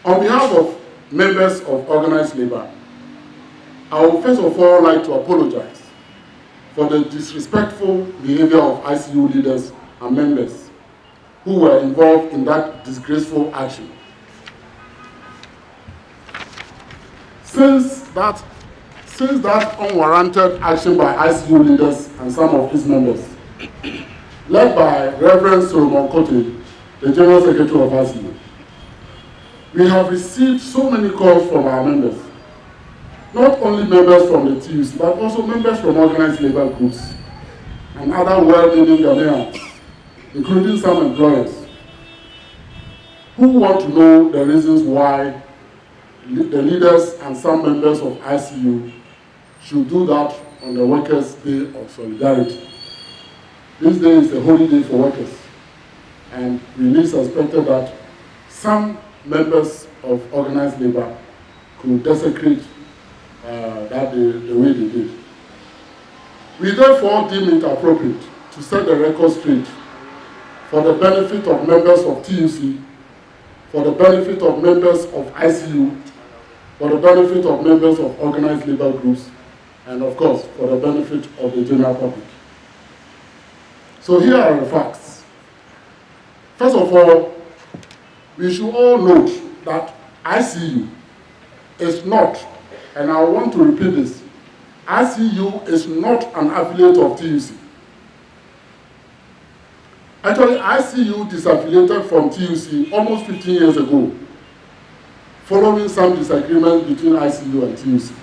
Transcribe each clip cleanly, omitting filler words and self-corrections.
On behalf of members of organized labor, I would first of all like to apologize for the disrespectful behavior of ICU leaders and members who were involved in that disgraceful action. Since that unwarranted action by ICU leaders and some of its members, led by Reverend Solomon Kote, the General Secretary of ICU, we have received so many calls from our members, not only members from the TUC, but also members from organized labor groups and other well-meaning Ghanaians, including some employers, who want to know the reasons why the leaders and some members of ICU should do that on the Workers' Day of Solidarity. This day is a holy day for workers, and we really suspected that some members of organized labor could desecrate that day the way they did. We therefore deem it appropriate to set the record straight for the benefit of members of TUC, for the benefit of members of ICU, for the benefit of members of organized labor groups, and of course, for the benefit of the general public. So here are the facts. First of all, we should all note that ICU is not, and I want to repeat this, ICU is not an affiliate of TUC. Actually, ICU disaffiliated from TUC almost 15 years ago, following some disagreement between ICU and TUC.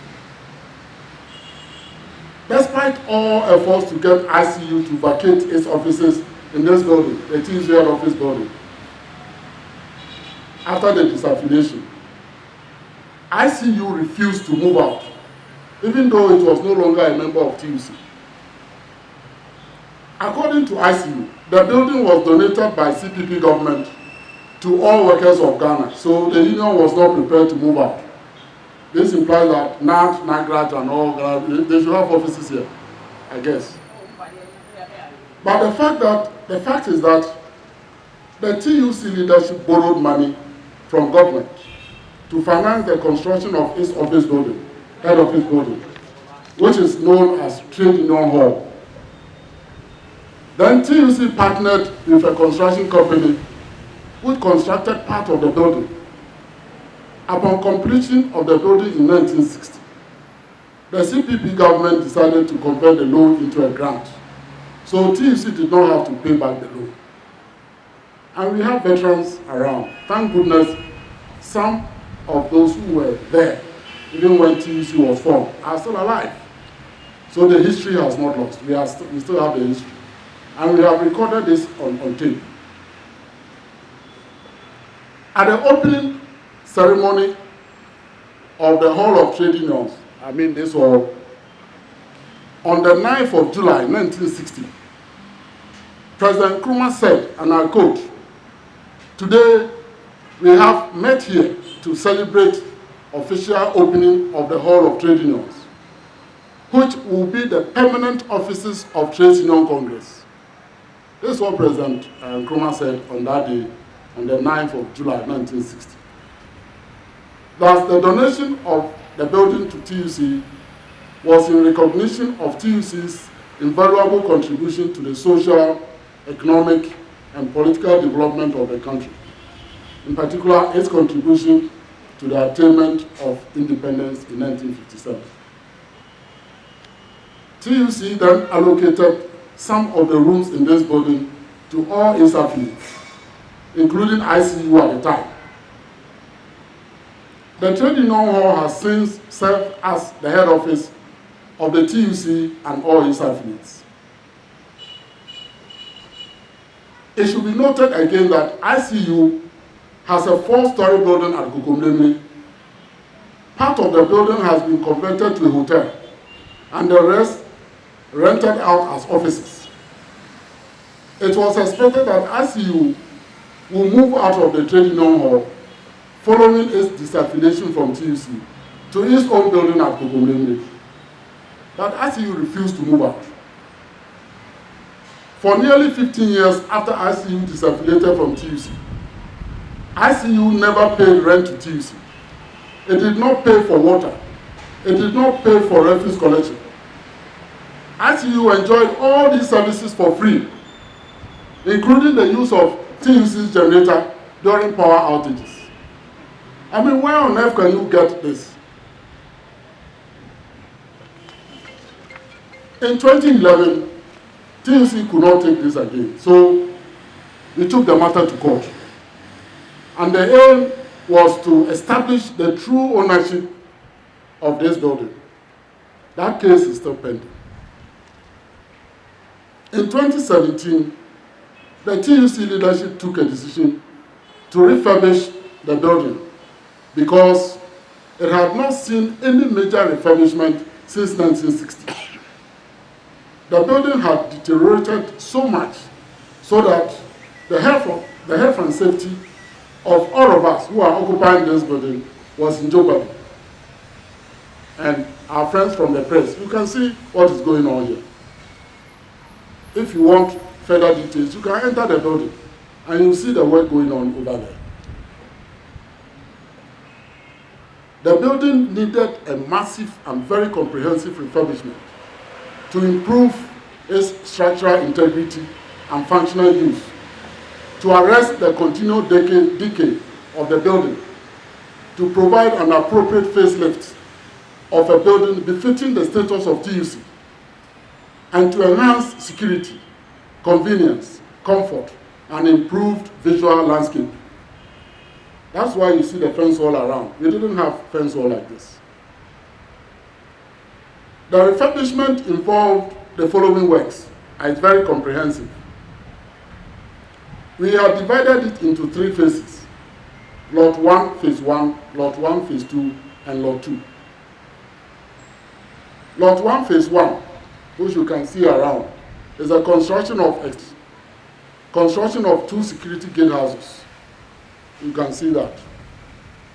Despite all efforts to get ICU to vacate its offices in this building, the TUC head office building, after the disaffiliation, ICU refused to move out, even though it was no longer a member of TUC. According to ICU, the building was donated by CPP government to all workers of Ghana, so the union was not prepared to move out. This implies that NAT, NAGRAT, and all Ghana, they should have offices here, I guess. But the fact is that the TUC leadership borrowed money from government to finance the construction of its office building, head office building, which is known as Trade Union Hall. Then TUC partnered with a construction company which constructed part of the building. Upon completion of the building in 1960, the CPP government decided to convert the loan into a grant. So TUC did not have to pay back the loan. And we have veterans around. Thank goodness, some of those who were there, even when TUC was formed, are still alive. So the history has not lost. We still have the history. And we have recorded this on tape. At the opening ceremony of the Hall of Trade Unions, this was on the 9th of July, 1960, President Nkrumah said, and I quote, "Today we have met here to celebrate official opening of the Hall of Trade Unions, which will be the permanent offices of Trade Union Congress." This is what President Nkrumah said on that day, on the 9th of July, 1960. Thus, the donation of the building to TUC was in recognition of TUC's invaluable contribution to the social, economic, and political development of the country. In particular, its contribution to the attainment of independence in 1957. TUC then allocated some of the rooms in this building to all its affiliates, including ICU at the time. The Trade Union Hall has since served as the head office of the TUC and all its affiliates. It should be noted again that ICU has a 4-story building at Kukumlemle. Part of the building has been converted to a hotel, and the rest rented out as offices. It was expected that ICU will move out of the Trade Union Hall following its disaffiliation from TUC to its own building at Kukumlemle. But ICU refused to move out. For nearly 15 years after ICU disaffiliated from TUC, ICU never paid rent to TUC. It did not pay for water. It did not pay for refuse collection. ICU enjoyed all these services for free, including the use of TUC's generator during power outages. I mean, where on earth can you get this? In 2011, TUC could not take this again, so we took the matter to court. And the aim was to establish the true ownership of this building. That case is still pending. In 2017, the TUC leadership took a decision to refurbish the building because it had not seen any major refurbishment since 1960. The building had deteriorated so much so that the health and safety of all of us who are occupying this building was in jeopardy. And our friends from the press, you can see what is going on here. If you want further details, you can enter the building and you'll see the work going on over there. The building needed a massive and very comprehensive refurbishment to improve its structural integrity and functional use, to arrest the continual decay of the building, to provide an appropriate facelift of a building befitting the status of TUC, and to enhance security, convenience, comfort, and improved visual landscape. That's why you see the fence wall around. We didn't have fence wall like this. The refurbishment involved the following works, and it's very comprehensive. We have divided it into 3 phases: Lot 1, Phase 1, Lot 1, Phase 2, and Lot 2. Lot 1, Phase 1, which you can see around, is a construction of 2 security gatehouses. You can see that.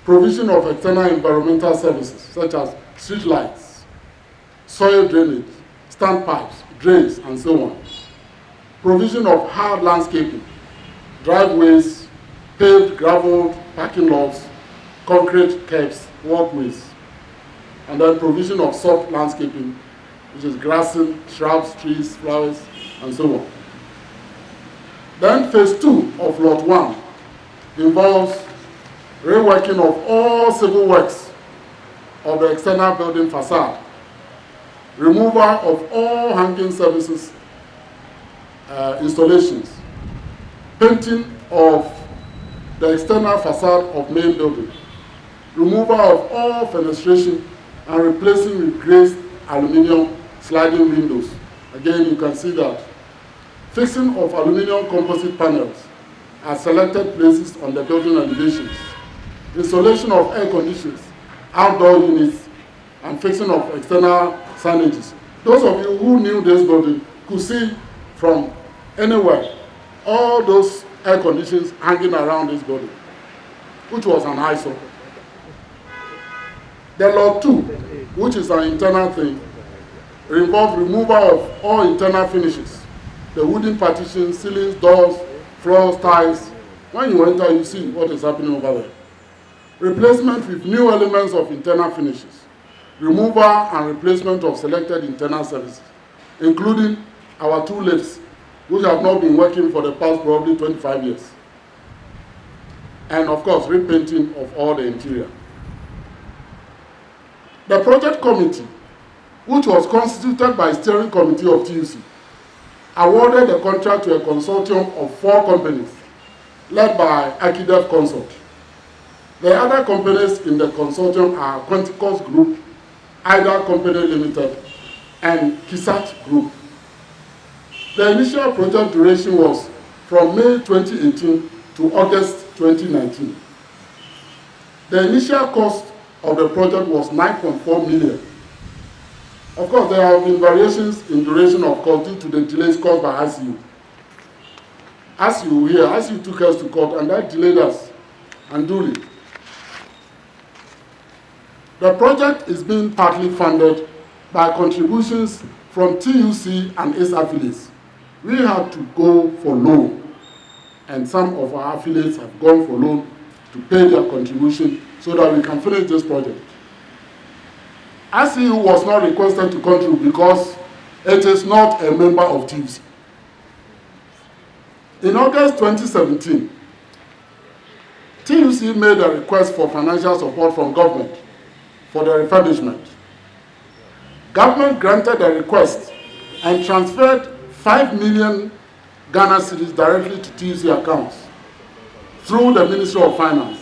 Provision of external environmental services, such as street lights, soil drainage, standpipes, drains, and so on. Provision of hard landscaping, driveways, paved, graveled parking lots, concrete curbs, walkways, and then provision of soft landscaping, which is grassing, shrubs, trees, flowers, and so on. Then Phase 2 of Lot 1 involves reworking of all civil works of the external building facade, removal of all hanging services installations, painting of the external facade of main building, removal of all fenestration, and replacing with glazed aluminium sliding windows. Again, you can see that. Fixing of aluminium composite panels at selected places on the building elevations, installation of air conditioners, outdoor units, and fixing of external signages. Those of you who knew this building could see from anywhere all those air conditioners hanging around this building, which was an eyesore. The Lot 2, which is an internal thing, involved removal of all internal finishes, the wooden partitions, ceilings, doors, floors, tiles. When you enter, you see what is happening over there. Replacement with new elements of internal finishes, removal and replacement of selected internal services, including our 2 lifts, which have not been working for the past probably 25 years. And of course, repainting of all the interior. The project committee, which was constituted by the steering committee of TUC, awarded the contract to a consortium of 4 companies, led by Archidev Consult. The other companies in the consortium are Quanticos Group, IDA Company Limited, and Kisat Group. The initial project duration was from May 2018 to August 2019. The initial cost of the project was 9.4 million. Of course, there have been variations in duration of cost due to the delays caused by ICU. As you hear, ICU took us to court and that delayed us unduly. The project is being partly funded by contributions from TUC and its affiliates. We had to go for loan, and some of our affiliates have gone for loan to pay their contribution so that we can finish this project. ICU was not requested to contribute because it is not a member of TUC. In August 2017, TUC made a request for financial support from government for the refurbishment. Government granted the request and transferred 5 million Ghana cedis directly to TUC accounts through the Ministry of Finance.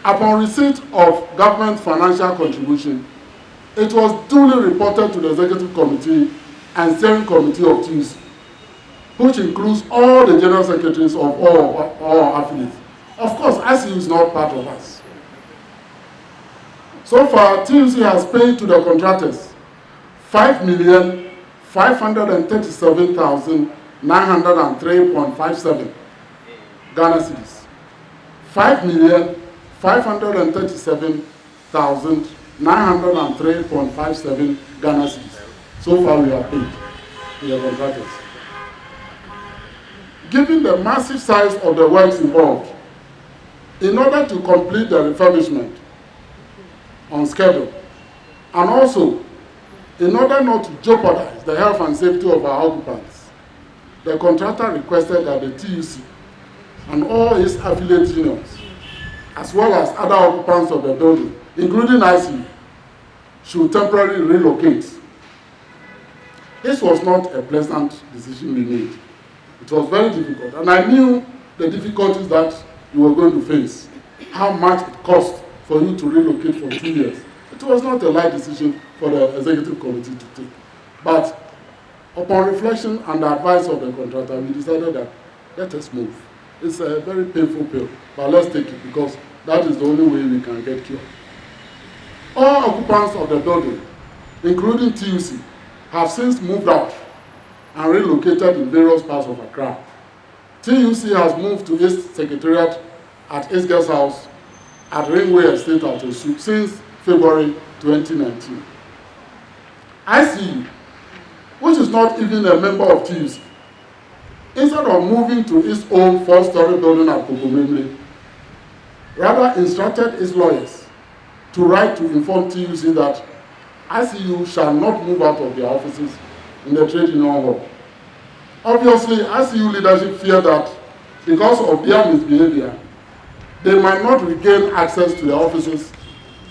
Upon receipt of government financial contribution, it was duly reported to the Executive Committee and Steering Committee of TUC, which includes all the General Secretaries of all our affiliates. Of course, ICU is not part of us. So far, TUC has paid to the contractors 5,537,903.57 Ghana cedis. 5,537,903.57 Ghana cedis. So far, we have paid to the contractors. Given the massive size of the works involved, in order to complete the refurbishment on schedule, and also in order not to jeopardize the health and safety of our occupants, the contractor requested that the TUC and all its affiliate unions, as well as other occupants of the building, including ICU, should temporarily relocate. This was not a pleasant decision we made. It was very difficult, and I knew the difficulties that you were going to face, how much it cost for you to relocate for 2 years. It was not a light decision for the Executive Committee to take. But upon reflection and the advice of the contractor, we decided that let us move. It's a very painful pill, but let's take it because that is the only way we can get cured. All occupants of the building, including TUC, have since moved out and relocated in various parts of Accra. TUC has moved to its secretariat at its guest house at Ringway Estate at Osu since February 2019. ICU, which is not even a member of TUC, instead of moving to its own 4-story building at Kokomemle, rather instructed its lawyers to write to inform TUC that ICU shall not move out of their offices in the trade union hall. Obviously, ICU leadership feared that because of their misbehavior, they might not regain access to their offices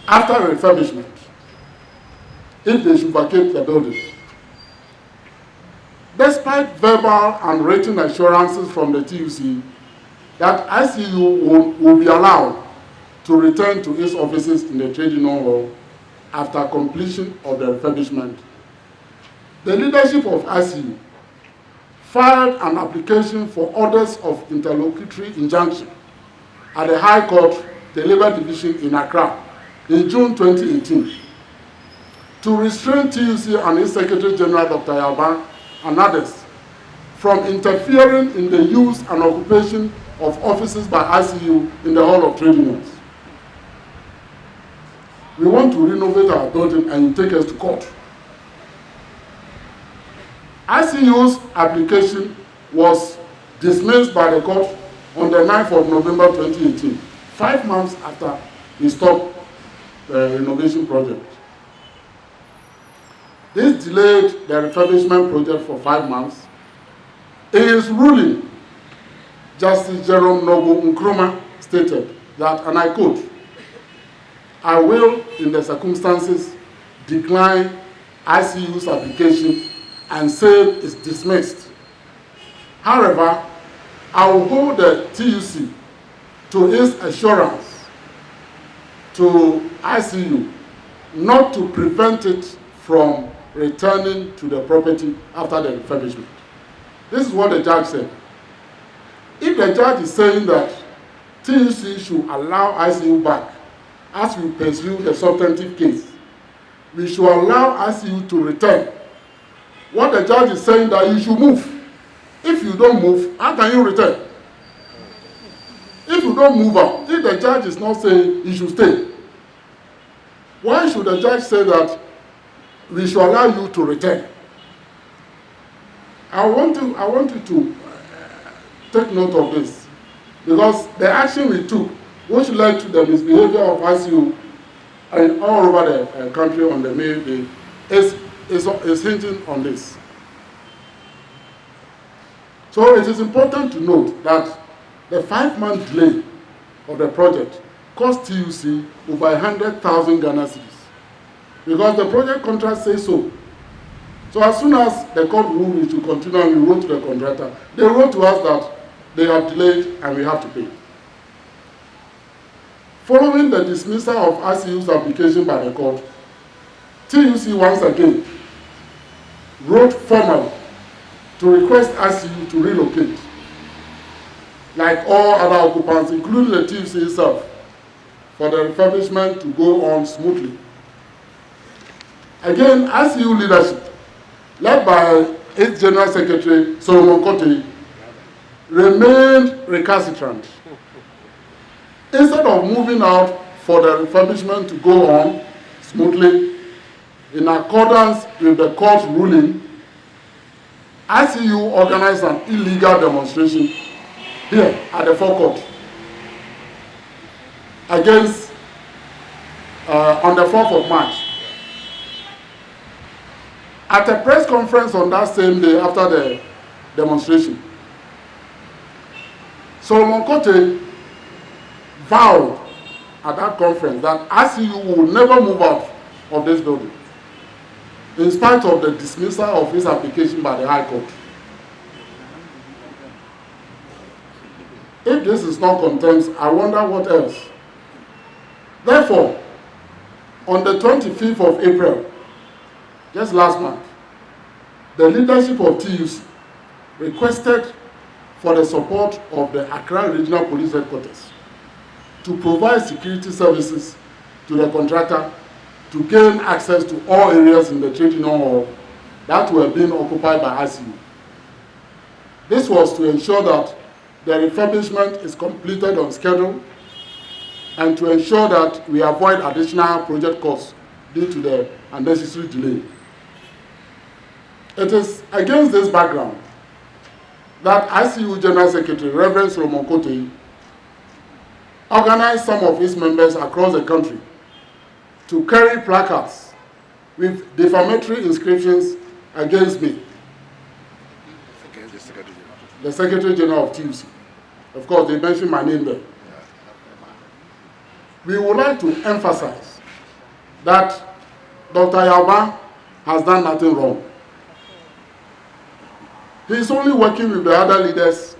after refurbishment if they should vacate the building. Despite verbal and written assurances from the TUC that ICU will be allowed to return to its offices in the trade union hall after completion of the refurbishment, the leadership of ICU filed an application for orders of interlocutory injunction at the High Court, the Labour Division in Accra, in June 2018, to restrain TUC and its Secretary General Dr. Yaban and others from interfering in the use and occupation of offices by ICU in the Hall of Trade Unions. We want to renovate our building and you take us to court. ICU's application was dismissed by the court on the 9th of November 2018, 5 months after we stopped the renovation project. This delayed the refurbishment project for 5 months. In his ruling, Justice Jerome Noble Nkrumah stated that, and I quote, "I will, in the circumstances, decline ICU's application and say it's dismissed. However, I will hold the TUC to its assurance to ICU not to prevent it from returning to the property after the refurbishment." This is what the judge said. If the judge is saying that TUC should allow ICU back as we pursue the substantive case, we should allow ICU to return. What the judge is saying that you should move. If you don't move, how can you return? If you don't move out, if the judge is not saying you should stay, why should the judge say that we should allow you to return? I want you to take note of this. Because the action we took, which led to the misbehavior of ICU and all over the country on the May Day, is hinging on this. So it is important to note that the 5-month delay of the project cost TUC over 100,000 Ghana cedis, because the project contract says so. So as soon as the court ruled we should continue, and we wrote to the contractor, they wrote to us that they have delayed and we have to pay. Following the dismissal of ICU's application by the court, TUC once again wrote formally to request ICU to relocate, like all other occupants, including the TUC itself, for the refurbishment to go on smoothly. Again, ICU leadership, led by its General Secretary, Solomon Kote, remained recalcitrant. Instead of moving out for the refurbishment to go on smoothly, in accordance with the court's ruling, ICU organized an illegal demonstration here at the forecourt against, on the 4th of March. At a press conference on that same day after the demonstration, Solomon Kote vowed at that conference that ICU will never move out of this building, in spite of the dismissal of his application by the High Court. If this is not contempt, I wonder what else. Therefore, on the 25th of April, just last month, the leadership of TUC requested for the support of the Accra Regional Police Headquarters to provide security services to the contractor to gain access to all areas in the trade union hall that were being occupied by ICU. This was to ensure that the refurbishment is completed on schedule and to ensure that we avoid additional project costs due to the unnecessary delay. It is against this background that ICU General Secretary Reverend Solomon Kote organized some of his members across the country to carry placards with defamatory inscriptions against me, the Secretary General of TUC. Of course, they mentioned my name there. We would like to emphasize that Dr. Yaba has done nothing wrong. He is only working with the other leaders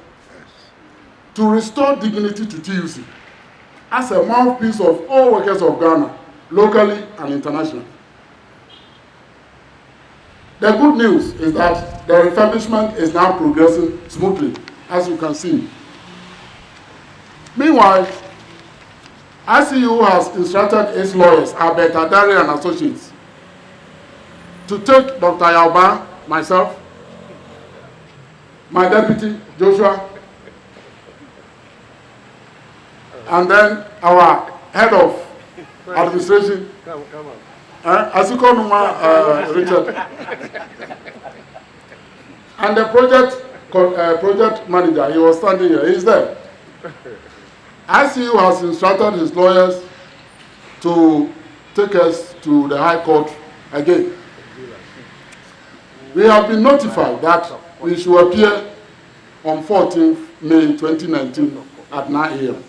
to restore dignity to TUC as a mouthpiece of all workers of Ghana, locally and internationally. The good news is that the refurbishment is now progressing smoothly, as you can see. Meanwhile, ICU has instructed its lawyers, Albert Adari and Associates, to take Dr. Yauba, myself, my deputy, Joshua, and then our head of administration, Asikonuma Richard, and the project manager. He was standing here. He's there. ICU has instructed his lawyers to take us to the High Court again. We have been notified that we should appear on 14th May 2019 at 9 a.m.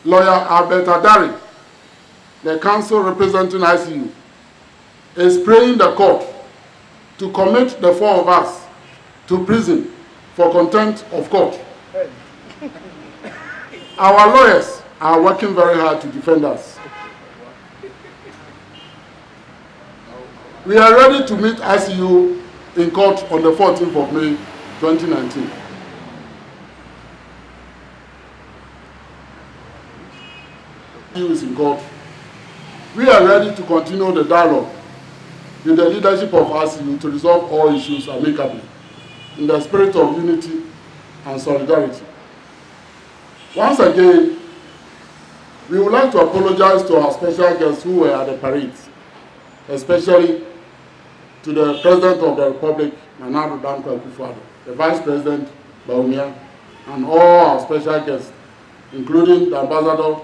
Lawyer Albert Adari, the counsel representing ICU, is praying the court to commit the four of us to prison for contempt of court. Our lawyers are working very hard to defend us. We are ready to meet ICU in court on the 14th of May 2019. ICU is in court. We are ready to continue the dialogue with the leadership of ICU to resolve all issues amicably in the spirit of unity and solidarity. Once again, we would like to apologize to our special guests who were at the parade, especially to the President of the Republic, Nana Addo Dankwa Akufo-Addo, the Vice President, Baumia, and all our special guests, including the Ambassador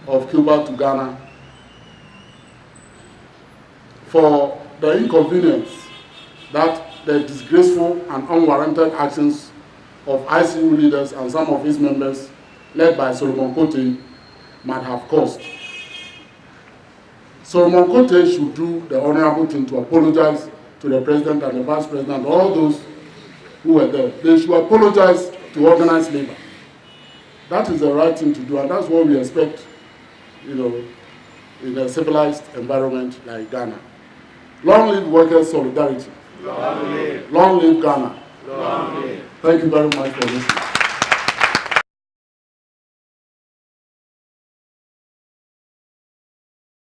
of Cuba to Ghana, for the inconvenience that the disgraceful and unwarranted actions of ICU leaders and some of its members, led by Solomon Kote, might have caused. Solomon Kote should do the honorable thing to apologize to the President and the Vice President, all those who were there. They should apologize to organized labor. That is the right thing to do, and that's what we expect, in a civilized environment like Ghana. Long live workers' solidarity. Long live. Long live Ghana. Long live. Thank you very much for listening.